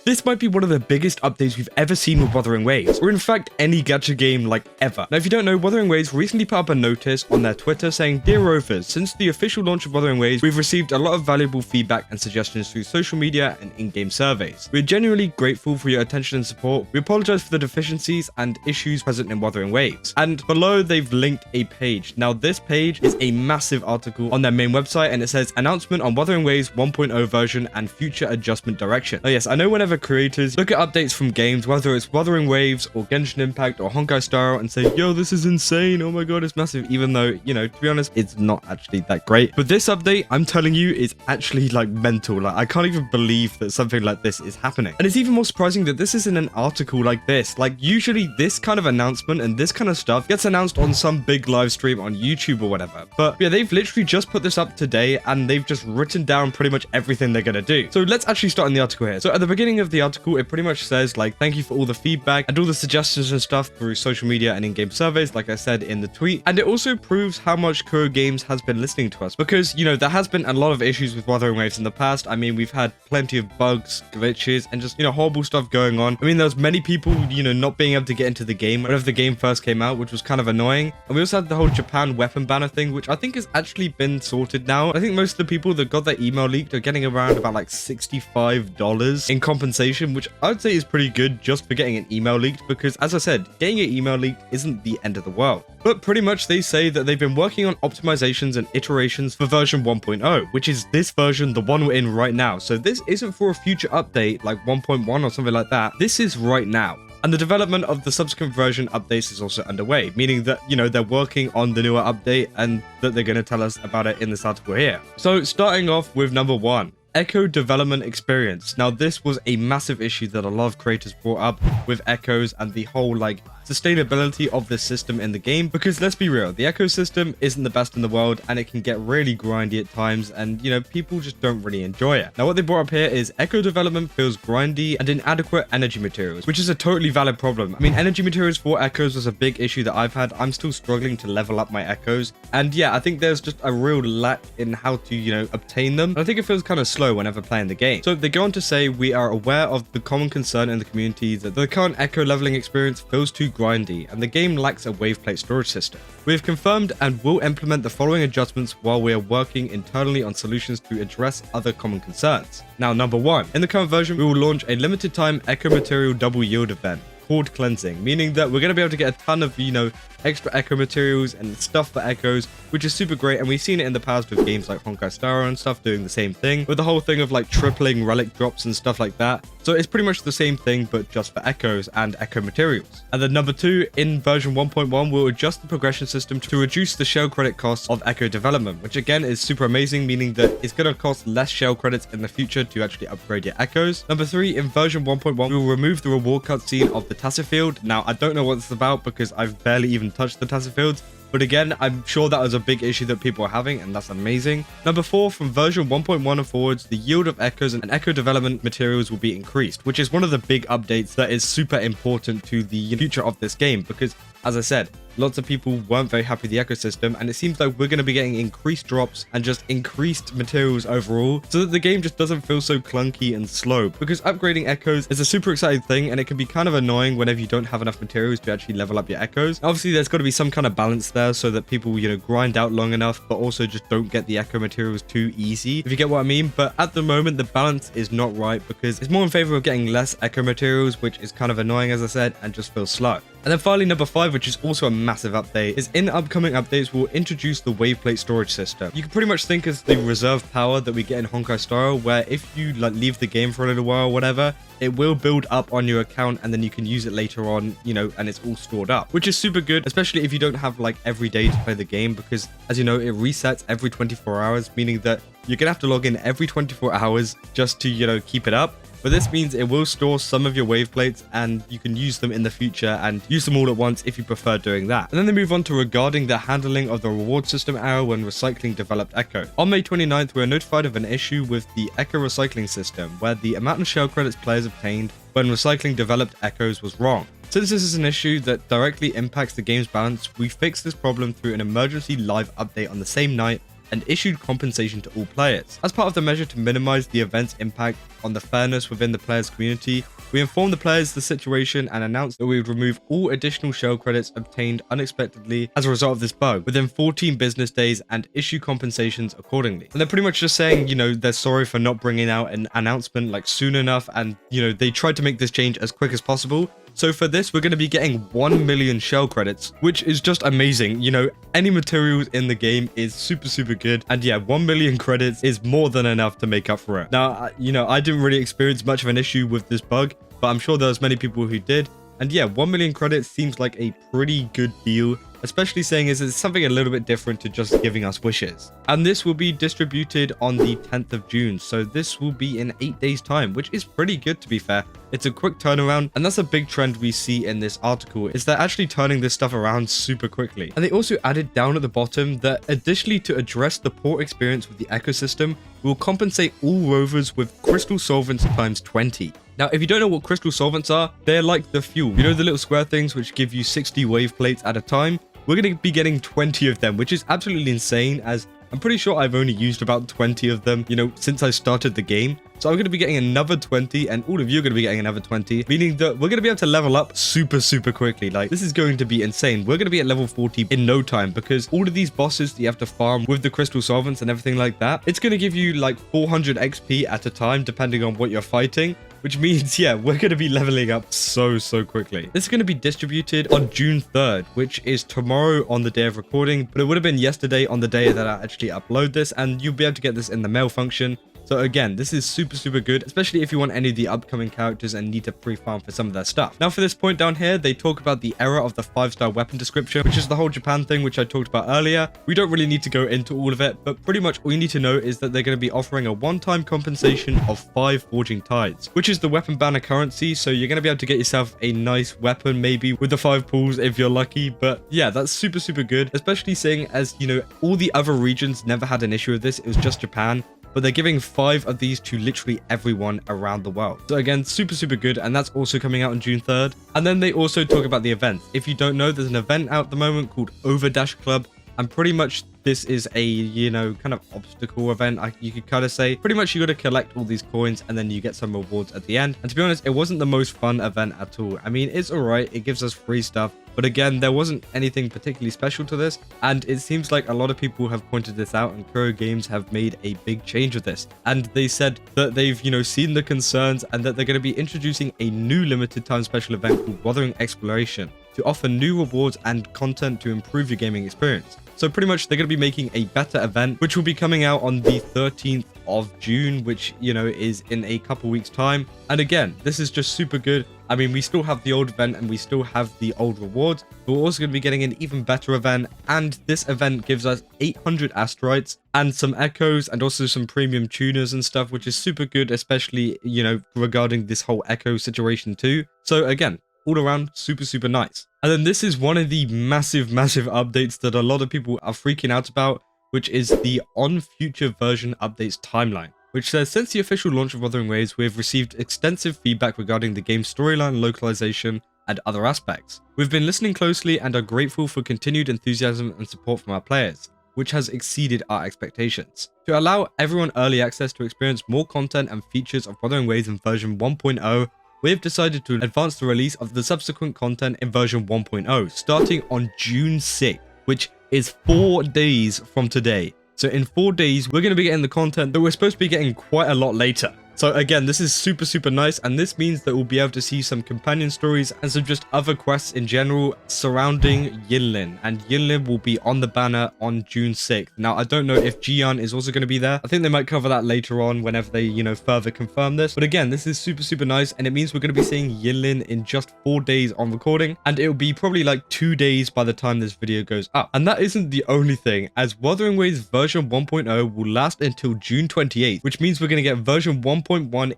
This might be one of the biggest updates we've ever seen with Wuthering Waves, or in fact any gacha game like ever. Now if you don't know, Wuthering Waves recently put up a notice on their Twitter saying, "Dear Rovers, since the official launch of Wuthering Waves, we've received a lot of valuable feedback and suggestions through social media and in-game surveys. We're genuinely grateful for your attention and support. We apologize for the deficiencies and issues present in Wuthering Waves." And below they've linked a page. Now this page is a massive article on their main website, and it says announcement on Wuthering Waves 1.0 version and future adjustment direction. Now yes, I know whenever creators look at updates from games, whether it's Wuthering Waves or Genshin Impact or Honkai Star, and say, "Yo, this is insane, oh my god, it's massive," even though, you know, to be honest, it's not actually that great. But this update, I'm telling you, is actually like mental. Like, I can't even believe that something like this is happening. And it's even more surprising that this isn't an article like this. Like, usually this kind of announcement and this kind of stuff gets announced on some big live stream on YouTube or whatever. But yeah, they've literally just put this up today, and they've just written down pretty much everything they're gonna do. So let's actually start in the article here. So at the beginning of the article, it pretty much says, like, thank you for all the feedback and all the suggestions and stuff through social media and in-game surveys, like I said in the tweet. And it also proves how much Kuro Games has been listening to us, because, you know, there has been a lot of issues with Wuthering Waves in the past. I mean, we've had plenty of bugs, glitches, and just, you know, horrible stuff going on. I mean, there was many people, you know, not being able to get into the game whenever the game first came out, which was kind of annoying. And we also had the whole Japan weapon banner thing, which I think has actually been sorted now. I think most of the people that got their email leaked are getting around about like $65 in compensation, which I would say is pretty good just for getting an email leaked, because as I said, getting your email leaked isn't the end of the world. But pretty much they say that they've been working on optimizations and iterations for version 1.0, which is this version, the one we're in right now. So this isn't for a future update like 1.1 or something like that. This is right now. And the development of the subsequent version updates is also underway, meaning that, you know, they're working on the newer update and that they're going to tell us about it in this article here. So starting off with number 1. Echo development experience. Now this was a massive issue that a lot of creators brought up with echoes and the whole like sustainability of this system in the game, because let's be real, the echo system isn't the best in the world and it can get really grindy at times, and you know, people just don't really enjoy it. Now what they brought up here is echo development feels grindy and inadequate energy materials, which is a totally valid problem. I mean, energy materials for echoes was a big issue that I've had. I'm still struggling to level up my echoes, and yeah, I think there's just a real lack in how to, you know, obtain them. And I think it feels kind of slow whenever playing the game. So they go on to say, "We are aware of the common concern in the community that the current echo leveling experience feels too grindy and the game lacks a wave plate storage system. We have confirmed and will implement the following adjustments while we are working internally on solutions to address other common concerns." Now, number 1, in the current version, we will launch a limited time echo material double yield event called cleansing, meaning that we're going to be able to get a ton of, you know, extra echo materials and stuff for echoes, which is super great. And we've seen it in the past with games like Honkai Star and stuff doing the same thing with the whole thing of like tripling relic drops and stuff like that. So it's pretty much the same thing, but just for echoes and echo materials. And then number 2, in version 1.1, we'll adjust the progression system to reduce the shell credit costs of echo development, which again is super amazing, meaning that it's going to cost less shell credits in the future to actually upgrade your echoes. Number 3, in version 1.1, we will remove the reward cutscene of the Tacit Field. Now, I don't know what it's about because I've barely even touched the Tacit Fields, but again, I'm sure that was a big issue that people are having, and that's amazing. Number 4, from version 1.1 and forwards, the yield of echoes and echo development materials will be increased, which is one of the big updates that is super important to the future of this game, because as I said, lots of people weren't very happy with the ecosystem, and it seems like we're going to be getting increased drops and just increased materials overall, so that the game just doesn't feel so clunky and slow, because upgrading echoes is a super exciting thing, and it can be kind of annoying whenever you don't have enough materials to actually level up your echoes. Obviously, there's got to be some kind of balance there so that people, you know, grind out long enough, but also just don't get the echo materials too easy, if you get what I mean. But at the moment, the balance is not right, because it's more in favor of getting less echo materials, which is kind of annoying, as I said, and just feels slow. And then finally, number 5, which is also a massive update, is in upcoming updates, we'll introduce the wave plate storage system. You can pretty much think as the reserve power that we get in Honkai Star, where if you like leave the game for a little while or whatever, it will build up on your account and then you can use it later on, you know, and it's all stored up, which is super good, especially if you don't have like every day to play the game, because as you know, it resets every 24 hours, meaning that you're gonna have to log in every 24 hours just to, you know, keep it up. But this means it will store some of your wave plates and you can use them in the future and use them all at once if you prefer doing that. And then they move on to regarding the handling of the reward system error when recycling developed echo. On May 29th, we were notified of an issue with the echo recycling system where the amount of shell credits players obtained when recycling developed echoes was wrong. Since this is an issue that directly impacts the game's balance, we fixed this problem through an emergency live update on the same night and issued compensation to all players. As part of the measure to minimize the event's impact on the fairness within the players' community, we informed the players the situation and announced that we would remove all additional shell credits obtained unexpectedly as a result of this bug within 14 business days and issue compensations accordingly. And they're pretty much just saying, you know, they're sorry for not bringing out an announcement like soon enough, and, you know, they tried to make this change as quick as possible. So for this, we're going to be getting 1 million shell credits, which is just amazing. You know, any materials in the game is super good. And yeah, 1 million credits is more than enough to make up for it. Now, you know, I didn't really experience much of an issue with this bug, but I'm sure there's many people who did. And yeah, 1 million credits seems like a pretty good deal, especially saying is it's something a little bit different to just giving us wishes. And this will be distributed on the 10th of June. So this will be in 8 days time, which is pretty good to be fair. It's a quick turnaround, and that's a big trend we see in this article, is they're actually turning this stuff around super quickly. And they also added down at the bottom that additionally to address the poor experience with the ecosystem, we'll compensate all rovers with crystal solvents times 20. Now, if you don't know what crystal solvents are, they're like the fuel. You know the little square things which give you 60 wave plates at a time? We're going to be getting 20 of them, which is absolutely insane, as I'm pretty sure I've only used about 20 of them, you know, since I started the game. So I'm going to be getting another 20, and all of you are going to be getting another 20, meaning that we're going to be able to level up super quickly. Like, this is going to be insane. We're going to be at level 40 in no time, because all of these bosses that you have to farm with the crystal solvents and everything like that, it's going to give you like 400 XP at a time, depending on what you're fighting. Which means, yeah, we're going to be leveling up so quickly. This is going to be distributed on June 3rd, which is tomorrow on the day of recording, but it would have been yesterday on the day that I actually upload this, and you'll be able to get this in the mail function. So again, this is super good, especially if you want any of the upcoming characters and need to pre-farm for some of their stuff. Now for this point down here, they talk about the error of the 5-star weapon description, which is the whole Japan thing, which I talked about earlier. We don't really need to go into all of it, but pretty much all you need to know is that they're going to be offering a one-time compensation of 5 forging tides, which is the weapon banner currency. So you're going to be able to get yourself a nice weapon, maybe with the 5 pulls if you're lucky. But yeah, that's super good, especially seeing as, you know, all the other regions never had an issue with this. It was just Japan. But they're giving 5 of these to literally everyone around the world. So again, super good, and that's also coming out on June 3rd. And then they also talk about the event. If you don't know, there's an event out at the moment called Overdash Club, and pretty much this is a, you know, kind of obstacle event, you could kind of say. Pretty much you got to collect all these coins and then you get some rewards at the end. And to be honest, it wasn't the most fun event at all. I mean, it's alright, it gives us free stuff, but again, there wasn't anything particularly special to this, and it seems like a lot of people have pointed this out, and Kuro Games have made a big change with this. And they said that they've, you know, seen the concerns, and that they're going to be introducing a new limited time special event called Wuthering Exploration to offer new rewards and content to improve your gaming experience. So pretty much they're going to be making a better event, which will be coming out on the 13th of June, which, you know, is in a couple weeks time. And again, this is just super good. I mean, we still have the old event and we still have the old rewards, but we're also going to be getting an even better event. And this event gives us 800 asteroids and some echoes and also some premium tuners and stuff, which is super good, especially, you know, regarding this whole echo situation too. So again, all around super nice. And then this is one of the massive updates that a lot of people are freaking out about, which is the on future version updates timeline, which says, since the official launch of Wuthering Waves, we have received extensive feedback regarding the game's storyline, localization, and other aspects. We've been listening closely and are grateful for continued enthusiasm and support from our players, which has exceeded our expectations. To allow everyone early access to experience more content and features of Wuthering Waves in version 1.0, we have decided to advance the release of the subsequent content in version 1.0, starting on June 6th, which is 4 days from today. So in 4 days, we're going to be getting the content that we're supposed to be getting quite a lot later. So again, this is super nice, and this means that we'll be able to see some companion stories and some just other quests in general surrounding Yinlin, and Yinlin will be on the banner on June 6th. Now, I don't know if Jian is also going to be there. I think they might cover that later on whenever they, you know, further confirm this. But again, this is super nice, and it means we're going to be seeing Yinlin in just 4 days on recording, and it'll be probably like 2 days by the time this video goes up. And that isn't the only thing, as Wuthering Waves version 1.0 will last until June 28th, which means we're going to get version 1.1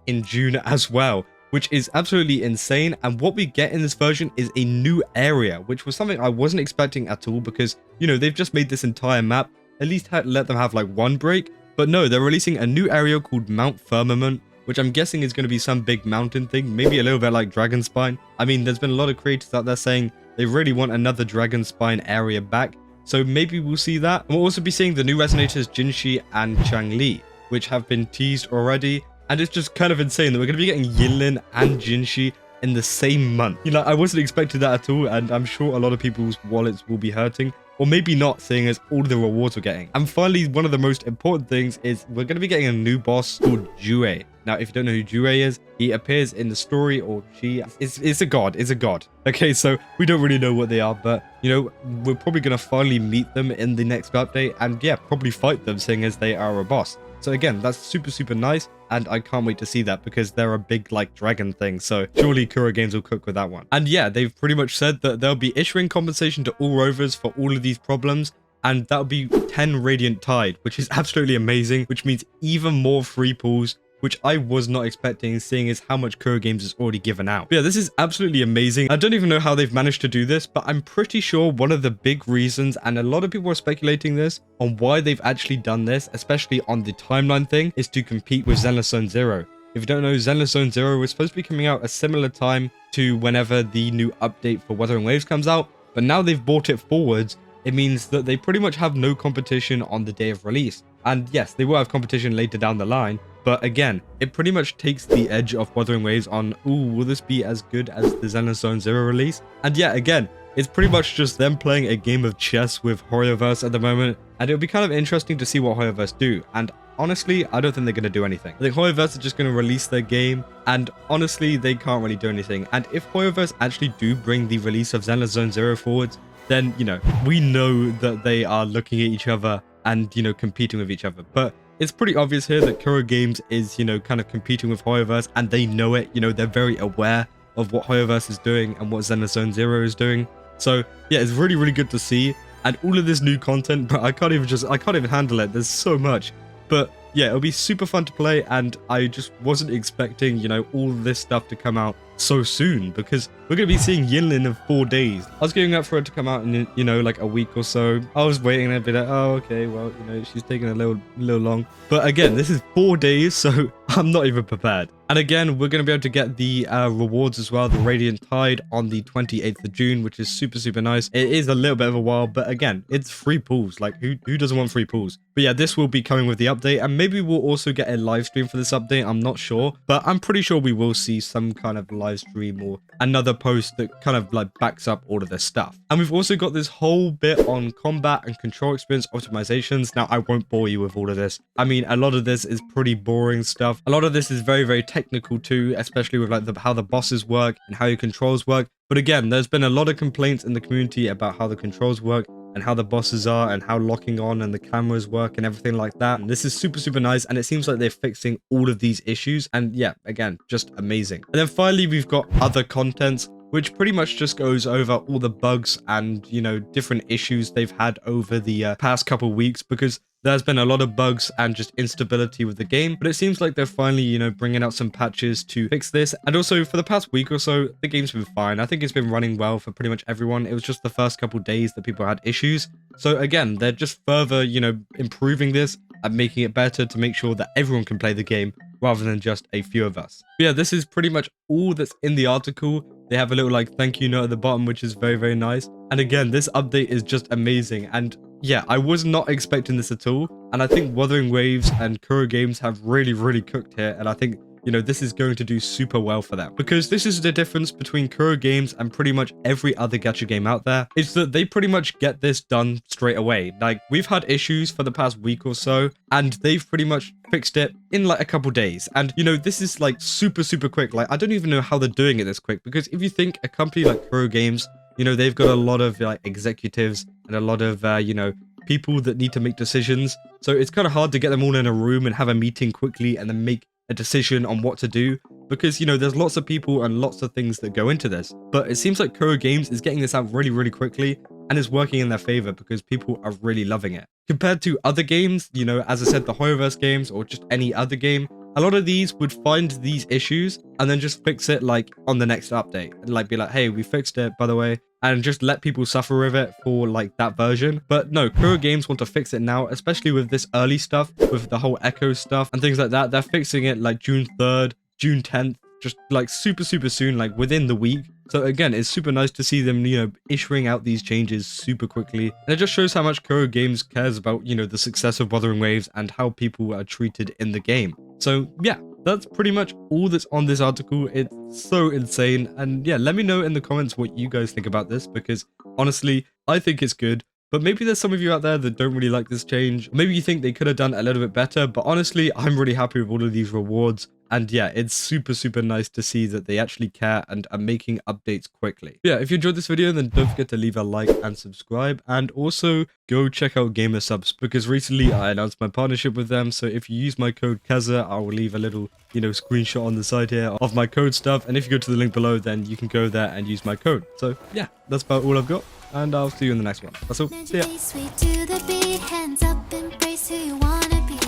in June as well, which is absolutely insane. And what we get in this version is a new area, which was something I wasn't expecting at all, because, you know, they've just made this entire map, at least let them have like one break. But no, they're releasing a new area called Mount Firmament, which I'm guessing is going to be some big mountain thing, maybe a little bit like Dragonspine. I mean, there's been a lot of creators out there saying they really want another Dragonspine area back, So maybe we'll see that. And we'll also be seeing the new resonators Jinshi and Changli, which have been teased already. And it's just kind of insane that we're going to be getting Yinlin and Jinshi in the same month. You know, I wasn't expecting that at all, and I'm sure a lot of people's wallets will be hurting. Or maybe not, seeing as all the rewards we're getting. And finally, one of the most important things is we're going to be getting a new boss called Jue. Now, if you don't know who Jue is, he appears in the story, or she is a god, is a god. Okay, so we don't really know what they are, but, you know, we're probably going to finally meet them in the next update, and yeah, probably fight them, seeing as they are a boss. So again, that's super nice, and I can't wait to see that because they're a big, like, dragon thing, so surely Kuro Games will cook with that one. And yeah, they've pretty much said that they'll be issuing compensation to all rovers for all of these problems, and that'll be 10 Radiant Tide, which is absolutely amazing, which means even more free pulls, which I was not expecting, seeing as how much Kuro Games has already given out. But yeah, this is absolutely amazing. I don't even know how they've managed to do this, but I'm pretty sure one of the big reasons, and a lot of people are speculating this, on why they've actually done this, especially on the timeline thing, is to compete with Zenless Zone Zero. If you don't know, Zenless Zone Zero was supposed to be coming out a similar time to whenever the new update for Wuthering Waves comes out, but now they've brought it forwards. It means that they pretty much have no competition on the day of release. And yes, they will have competition later down the line, but again, it pretty much takes the edge off Wuthering Waves on, ooh, will this be as good as the Zenless Zone Zero release? And yeah, again, it's pretty much just them playing a game of chess with Hoyoverse at the moment, and it'll be kind of interesting to see what Hoyoverse do. And honestly, I don't think they're going to do anything. I think Hoyoverse are just going to release their game, and honestly, they can't really do anything. And if Hoyoverse actually do bring the release of Zenless Zone Zero forwards, then, you know, we know that they are looking at each other and, you know, competing with each other. But it's pretty obvious here that Kuro Games is, you know, kind of competing with Hoyoverse, and they know it. You know, they're very aware of what Hoyoverse is doing and what Zenless Zone Zero is doing. So yeah, it's really good to see. And all of this new content, but I can't even handle it. There's so much. But yeah, it'll be super fun to play, and I just wasn't expecting, you know, all this stuff to come out so soon, because we're going to be seeing Yinlin in 4 days. I was gearing up for it to come out in, you know, like a week or so. I was waiting and I'd be like, oh, okay, well, you know, she's taking a little long. But again, this is 4 days, so I'm not even prepared. And again, we're going to be able to get the rewards as well, the Radiant Tide on the 28th of June, which is super nice. It is a little bit of a while, but again, it's free pulls. Like, who doesn't want free pulls? But yeah, this will be coming with the update, and maybe we'll also get a live stream for this update. I'm not sure, but I'm pretty sure we will see some kind of live stream or another post that kind of like backs up all of this stuff. And we've also got this whole bit on combat and control experience optimizations. Now, I won't bore you with all of this. I mean, a lot of this is pretty boring stuff. A lot of this is very technical too, especially with like how the bosses work and how your controls work. But again, there's been a lot of complaints in the community about how the controls work and how the bosses are and how locking on and the cameras work and everything like that. And this is super nice, and it seems like they're fixing all of these issues. And yeah, again, just amazing. And then finally, we've got other contents, which pretty much just goes over all the bugs and, you know, different issues they've had over the past couple weeks, because there's been a lot of bugs and just instability with the game, but it seems like they're finally, you know, bringing out some patches to fix this. And also, for the past week or so, the game's been fine. I think it's been running well for pretty much everyone. It was just the first couple days that people had issues. So again, they're just further, you know, improving this and making it better to make sure that everyone can play the game rather than just a few of us. But yeah, this is pretty much all that's in the article. They have a little like thank you note at the bottom, which is very nice. And again, this update is just amazing. And yeah, I was not expecting this at all. And I think Wuthering Waves and Kuro Games have really cooked here. And I think, you know, this is going to do super well for them, because this is the difference between Kuro Games and pretty much every other gacha game out there, is that they pretty much get this done straight away. Like, we've had issues for the past week or so, and they've pretty much fixed it in like a couple days. And, you know, this is like super quick. Like, I don't even know how they're doing it this quick, because if you think a company like Kuro Games, you know, they've got a lot of like executives and a lot of, you know, people that need to make decisions. So it's kind of hard to get them all in a room and have a meeting quickly and then make a decision on what to do, because, you know, there's lots of people and lots of things that go into this. But it seems like Kuro Games is getting this out really quickly, and is working in their favor because people are really loving it. Compared to other games, you know, as I said, the Hoyoverse games or just any other game, a lot of these would find these issues and then just fix it like on the next update, and like be like, hey, we fixed it, by the way, and just let people suffer with it for like that version. But no, Kuro Games want to fix it now, especially with this early stuff, with the whole Echo stuff and things like that. They're fixing it like June 3rd, June 10th, just like super soon, like within the week. So again, it's super nice to see them, issuing out these changes super quickly. And it just shows how much Kuro Games cares about, the success of Wuthering Waves and how people are treated in the game. So yeah, that's pretty much all that's on this article. It's so insane. And yeah, let me know in the comments what you guys think about this, because honestly, I think it's good. But maybe there's some of you out there that don't really like this change. Maybe you think they could have done a little bit better, but honestly, I'm really happy with all of these rewards. And yeah, it's super, super nice to see that they actually care and are making updates quickly. Yeah, if you enjoyed this video, then don't forget to leave a like and subscribe. And also go check out Gamer Subs, because recently I announced my partnership with them. So if you use my code Keza, I will leave a little, screenshot on the side here of my code stuff. And if you go to the link below, then you can go there and use my code. So yeah, that's about all I've got. And I'll see you in the next one. That's all. See ya. Sweet to the beat, hands up, embrace who you wanna be.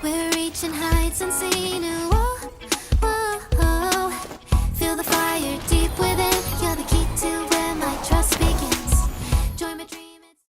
We're reaching heights unseen.